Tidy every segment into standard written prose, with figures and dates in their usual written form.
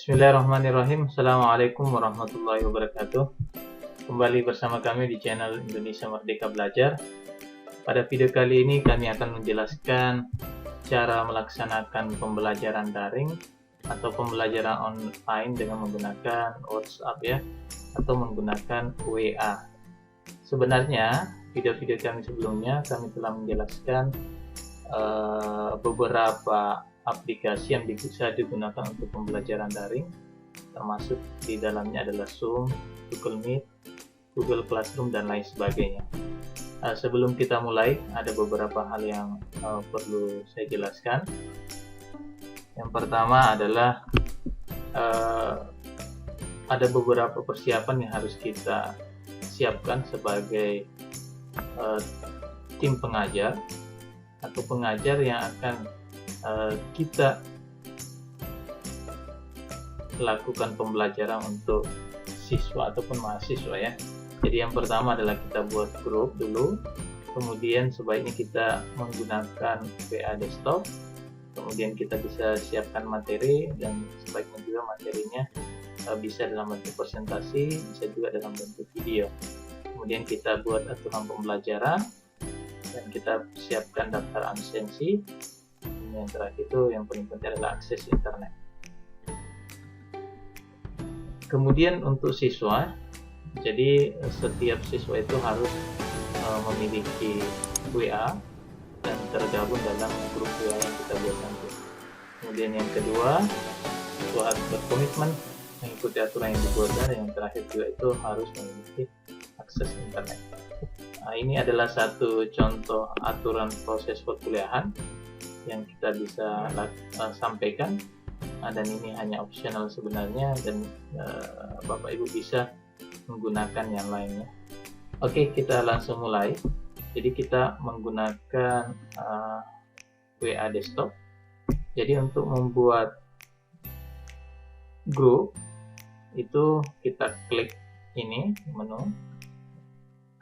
Bismillahirrahmanirrahim. Assalamualaikum warahmatullahi wabarakatuh. Kembali bersama kami di channel Indonesia Merdeka Belajar. Pada video kali ini kami akan menjelaskan cara melaksanakan pembelajaran daring atau pembelajaran online dengan menggunakan WhatsApp ya, atau menggunakan WA. Sebenarnya video-video kami sebelumnya kami telah menjelaskan beberapa aplikasi yang bisa digunakan untuk pembelajaran daring, termasuk di dalamnya adalah Zoom, Google Meet, Google Classroom, dan lain sebagainya. Sebelum kita mulai, ada beberapa hal yang perlu saya jelaskan. Yang pertama adalah ada beberapa persiapan yang harus kita siapkan sebagai tim pengajar atau pengajar yang akan kita lakukan pembelajaran untuk siswa ataupun mahasiswa ya. Jadi yang pertama adalah kita buat grup dulu, kemudian sebaiknya kita menggunakan WA desktop, kemudian kita bisa siapkan materi, dan sebaiknya juga materinya bisa dalam bentuk presentasi, bisa juga dalam bentuk video. Kemudian kita buat aturan pembelajaran, dan kita siapkan daftar absensi. Yang terakhir itu yang paling penting adalah akses internet. Kemudian untuk siswa, jadi setiap siswa itu harus memiliki WA dan tergabung dalam grup WA yang kita buat nanti. Kemudian yang kedua, siswa harus berkomitmen mengikuti aturan yang dibuat, dan yang terakhir juga itu harus memiliki akses internet. Nah, ini adalah satu contoh aturan proses perkuliahan yang kita bisa sampaikan, dan ini hanya opsional sebenarnya, dan Bapak Ibu bisa menggunakan yang lainnya. Oke, kita langsung mulai. Jadi kita menggunakan WA desktop. Jadi untuk membuat grup itu kita klik ini menu,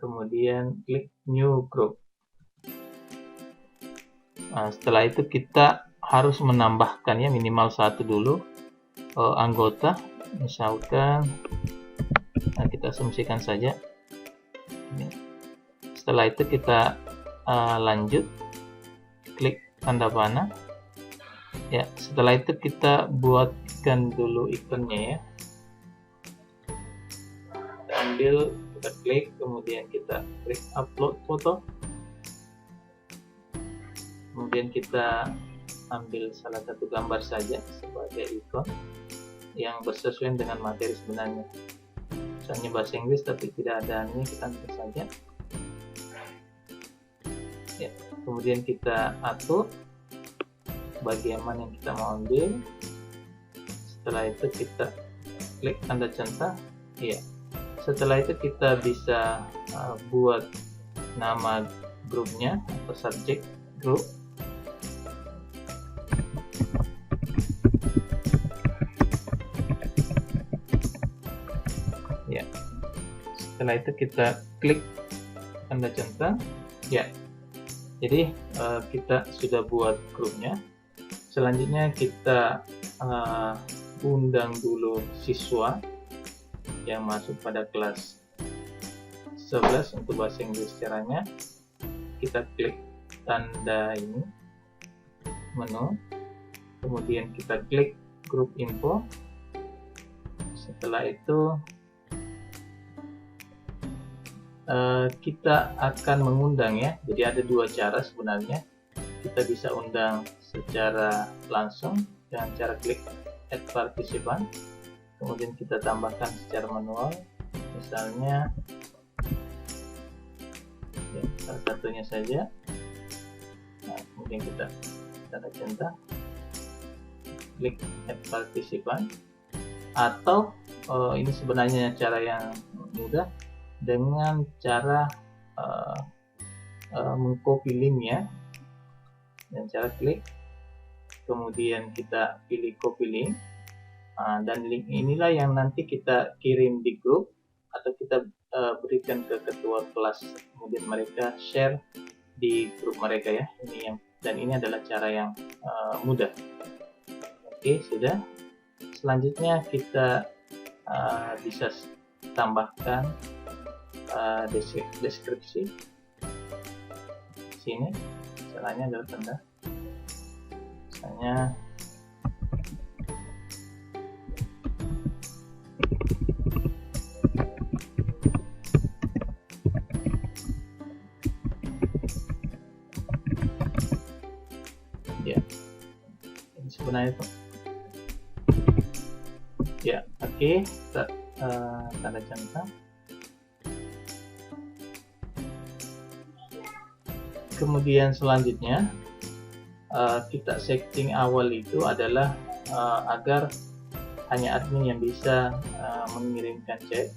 kemudian klik new group. Nah, setelah itu kita harus menambahkannya minimal satu dulu anggota, misalkan kita asumsikan saja. Setelah itu kita lanjut, klik tanda panah ya. Setelah itu kita buatkan dulu ikonnya ya, kita ambil, kita klik, kemudian kita klik upload foto. Kemudian kita ambil salah satu gambar saja sebagai ikon yang bersesuaian dengan materi sebenarnya. Misalnya bahasa Inggris tapi tidak ada ini, kita ambil saja. Ya, kemudian kita atur bagian mana yang kita mau ambil. Setelah itu kita klik tanda centang. Ya. Setelah itu kita bisa buat nama grupnya atau subjek grup. Ya, setelah itu kita klik tanda centang ya. Jadi kita sudah buat grupnya. Selanjutnya kita undang dulu siswa yang masuk pada kelas 11 untuk bahasa Inggris. Caranya kita klik tanda ini menu, kemudian kita klik grup info. Setelah itu kita akan mengundang ya. Jadi ada dua cara sebenarnya. Kita bisa undang secara langsung dengan cara klik add participant, kemudian kita tambahkan secara manual, misalnya ya, salah satunya saja. Nah, kemudian kita tanda centang, klik add participant, atau ini sebenarnya cara yang mudah dengan cara mengcopy linknya, dan cara klik, kemudian kita pilih copy link, dan link inilah yang nanti kita kirim di grup atau kita berikan ke ketua kelas, kemudian mereka share di grup mereka ya. Ini adalah cara yang mudah. Oke, sudah. selanjutnya kita bisa tambahkan deskripsi. Sini caranya adalah tanda, misalnya ya, ini sebenarnya itu ya. Oke, kita tanda centang. Kemudian selanjutnya kita setting awal itu adalah agar hanya admin yang bisa mengirimkan chat.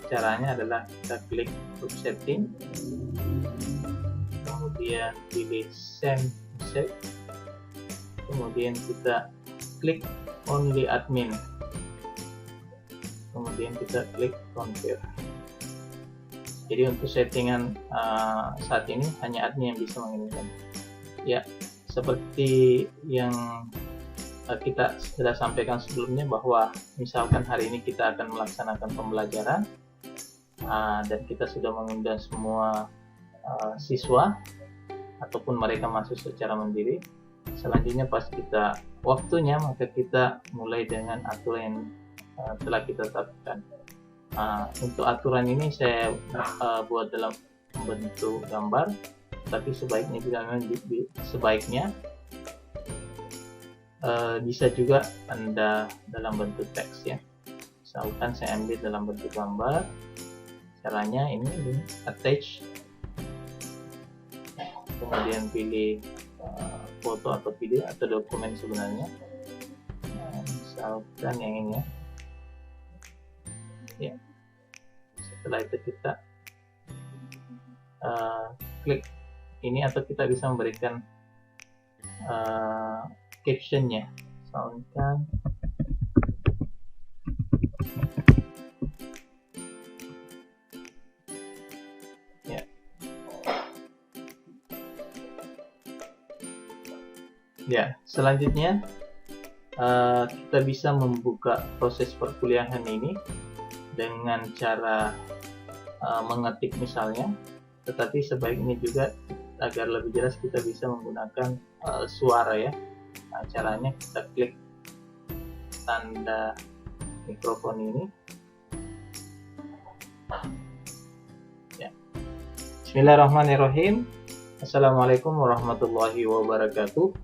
Caranya adalah kita klik group setting, kemudian pilih send message, kemudian kita klik only admin, kemudian kita klik confirm. Jadi untuk settingan saat ini hanya admin yang bisa mengirimkan. Ya, seperti yang kita sudah sampaikan sebelumnya, bahwa misalkan hari ini kita akan melaksanakan pembelajaran dan kita sudah mengundang semua siswa ataupun mereka masuk secara mandiri. Selanjutnya pas kita waktunya, maka kita mulai dengan aturan yang telah kita tetapkan. Untuk aturan ini saya buat dalam bentuk gambar, tapi sebaiknya juga bisa juga Anda dalam bentuk teks ya. Misalkan saya ambil dalam bentuk gambar, caranya ini attach, kemudian pilih foto atau video atau dokumen sebenarnya, misalkan yang ini ya. Setelah itu kita klik ini, atau kita bisa memberikan captionnya, misalkan ya. Ya, selanjutnya kita bisa membuka proses perkuliahan ini dengan cara mengetik misalnya, tetapi sebaiknya juga agar lebih jelas kita bisa menggunakan suara ya. Caranya kita klik tanda mikrofon ini ya. Bismillahirrahmanirrahim. Assalamualaikum warahmatullahi wabarakatuh.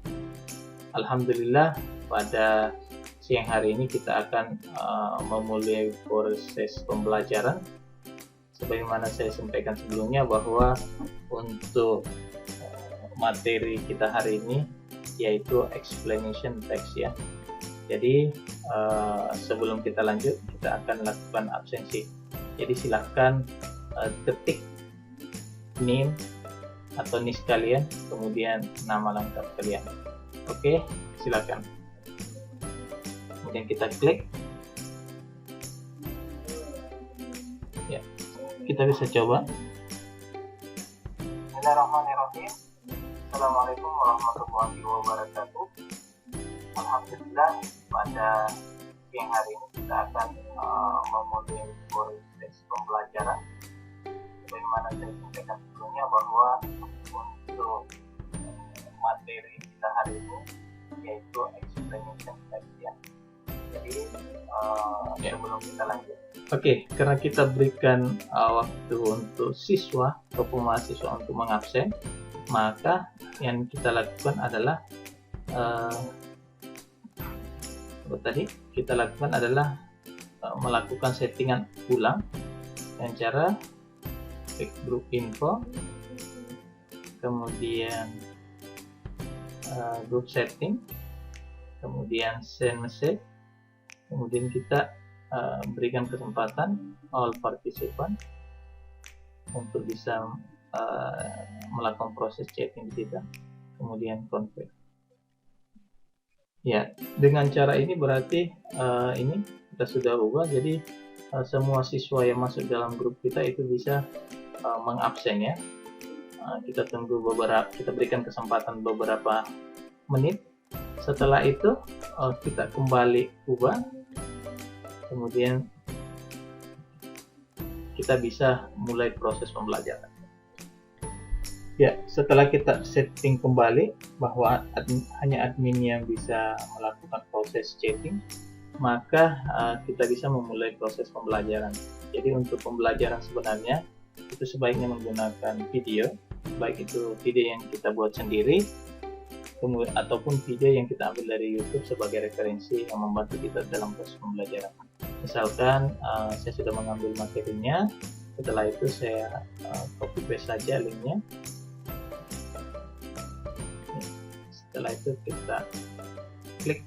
Alhamdulillah, pada siang hari ini kita akan memulai proses pembelajaran. Sebagaimana saya sampaikan sebelumnya, bahwa untuk materi kita hari ini yaitu explanation text ya. Jadi sebelum kita lanjut, kita akan lakukan absensi. Jadi silahkan ketik name atau NIS kalian, kemudian nama lengkap kalian. Oke, silakan. Kemudian kita klik ya, kita bisa coba. Bismillahirrahmanirrahim. Assalamualaikum warahmatullahi wabarakatuh. Alhamdulillah, pada siang hari ini kita akan memulai proses pembelajaran. Sebagaimana saya sampaikan sebelumnya, bahwa untuk materi kita hari ini yaitu explanation text ya. Jadi sebelum kita lanjut, karena kita berikan waktu untuk siswa ataupun mahasiswa untuk mengabsen, maka yang kita lakukan adalah melakukan settingan ulang dengan cara klik group info, kemudian group setting, kemudian send message, kemudian kita berikan kesempatan all participant untuk bisa melakukan proses chatting kita, kemudian confirm. Ya, dengan cara ini berarti ini kita sudah ubah, jadi semua siswa yang masuk dalam grup kita itu bisa mengabsen ya. Kita tunggu kita berikan kesempatan beberapa menit. Setelah itu kita kembali ubah kemudian kita bisa mulai proses pembelajaran. Ya, setelah kita setting kembali bahwa hanya admin yang bisa melakukan proses chatting, maka kita bisa memulai proses pembelajaran. Jadi untuk pembelajaran sebenarnya itu sebaiknya menggunakan video, baik itu video yang kita buat sendiri kemudian ataupun video yang kita ambil dari YouTube sebagai referensi yang membantu kita dalam proses pembelajaran. Misalkan saya sudah mengambil materinya, setelah itu saya copy paste saja linknya. Setelah itu kita klik.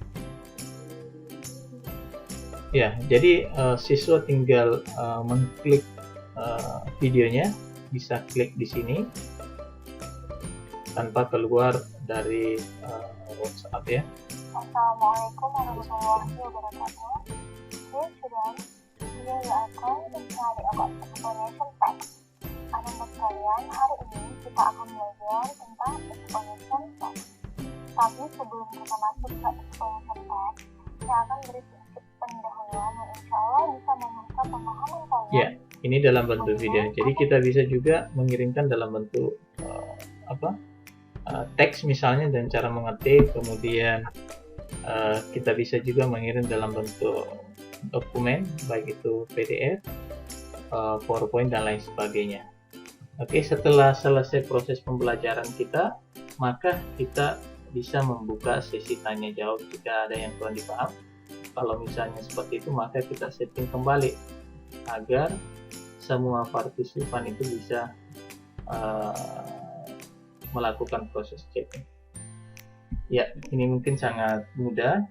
Ya, jadi siswa tinggal mengklik videonya, bisa klik di sini tanpa keluar dari WhatsApp ya. Assalamualaikum warahmatullahi wabarakatuh. Dear students, here we are going to study about explanation text. Anak-anak sekalian, hari ini kita akan belajar tentang explanation text. Tapi sebelum kita masuk ke explanation text, saya akan beri sedikit pendahuluan yang insya Allah bisa membuka pemahaman kalian. Ya, ini dalam bentuk video. Jadi kita bisa juga mengirimkan dalam bentuk teks misalnya dan cara mengetik, kemudian kita bisa juga mengirim dalam bentuk dokumen, baik itu PDF, PowerPoint dan lain sebagainya. Oke, setelah selesai proses pembelajaran kita, maka kita bisa membuka sesi tanya jawab jika ada yang kurang dipaham. Kalau misalnya seperti itu, maka kita setting kembali agar semua partisipan itu bisa melakukan proses chatting. Ya, ini mungkin sangat mudah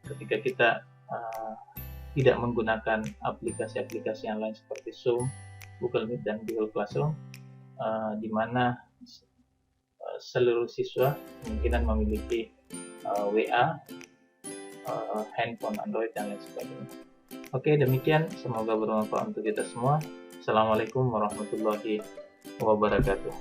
ketika kita tidak menggunakan aplikasi-aplikasi yang lain seperti Zoom, Google Meet, dan Google Classroom, di mana seluruh siswa kemungkinan memiliki WA, handphone Android, dan lain sebagainya. Oke, demikian. Semoga bermanfaat untuk kita semua. Assalamualaikum warahmatullahi wabarakatuh.